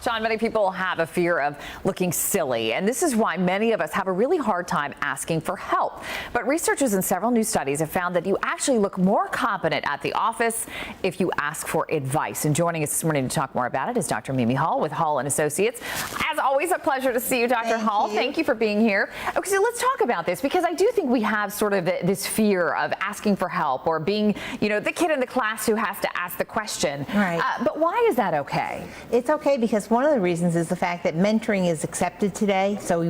John, many people have a fear of looking silly, and this is why many of us have a really hard time asking for help. But researchers in several new studies have found that you actually look more competent at the office if you ask for advice. And joining us this morning to talk more about it is Dr. Mimi Hall with Hall & Associates. As always, a pleasure to see you, Dr. Hall. Thank you for being here. Okay, so let's talk about this, because I do think we have sort of this fear of asking for help or being, the kid in the class who has to ask the question. Right. But why is that okay? It's okay because one of the reasons is the fact that mentoring is accepted today, so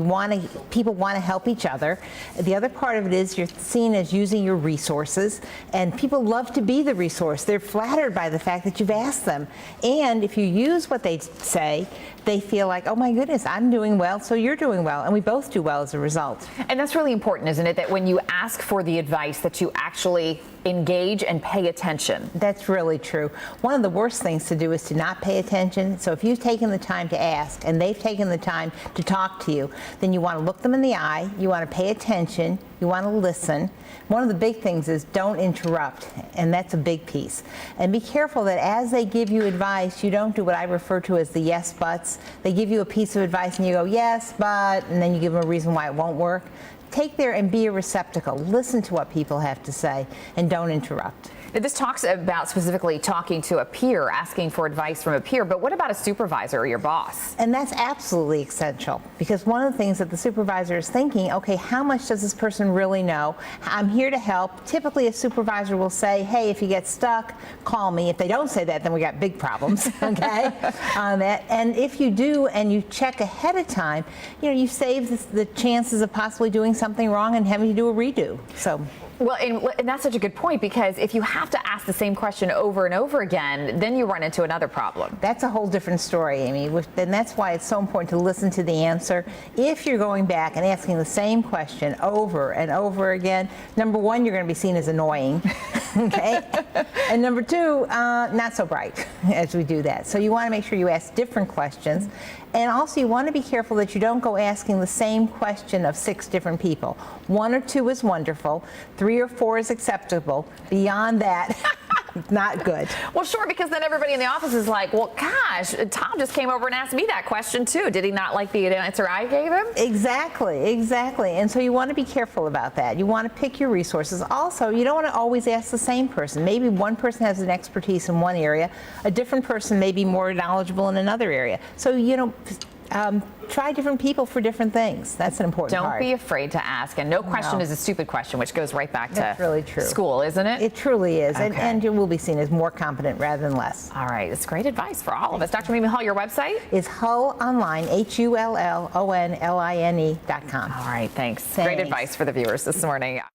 people want to help each other. The other part of it is you're seen as using your resources, and people love to be the resource. They're flattered by the fact that you've asked them. And if you use what they say, they feel like, oh my goodness, I'm doing well, so you're doing well, and we both do well as a result. And that's really important, isn't it, that when you ask for the advice that you actually engage and pay attention? That's really true. One of the worst things to do is to not pay attention. So if you've taken the time to ask and they've taken the time to talk to you, then you want to look them in the eye, you want to pay attention, you want to listen. One of the big things is don't interrupt, and that's a big piece. And be careful that as they give you advice, you don't do what I refer to as the yes buts. They give you a piece of advice and you go, yes, but, and then you give them a reason why it won't work. Take there and be a receptacle. Listen to what people have to say and don't interrupt. Now, this talks about specifically talking to a peer, asking for advice from a peer, but what about a supervisor or your boss? And that's absolutely essential, because one of the things that the supervisor is thinking, okay, how much does this person really know? I'm here to help. Typically a supervisor will say, hey, if you get stuck, call me. If they don't say that, then we got big problems, okay? And if you do and you check ahead of time, you save the chances of possibly doing something wrong and having to do a redo. So. Well, and that's such a good point, because if you have to ask the same question over and over again, then you run into another problem. That's a whole different story, Amy. And that's why it's so important to listen to the answer. If you're going back and asking the same question over and over again, number one, you're going to be seen as annoying, okay? And number two, not so bright as we do that. So you want to make sure you ask different questions. And also, you want to be careful that you don't go asking the same question of 6 different people. 1 or 2 is wonderful. 3 or 4 is acceptable. Beyond that, not good. Well, sure, because then everybody in the office is like, well, gosh, Tom just came over and asked me that question too. Did he not like the answer I gave him? Exactly, exactly. And so you want to be careful about that. You want to pick your resources. Also, you don't want to always ask the same person. Maybe one person has an expertise in one area, a different person may be more knowledgeable in another area. So, try different people for different things. That's an important part. Don't be afraid to ask, and no question is a stupid question, which goes right back to really true. School, isn't it? It truly is, okay. and you will be seen as more competent rather than less. All right, it's great advice for all of us. Dr. Mimi Hall, your website? Is Hull Online, HULLONLINE.com. All right, thanks. Great advice for the viewers this morning.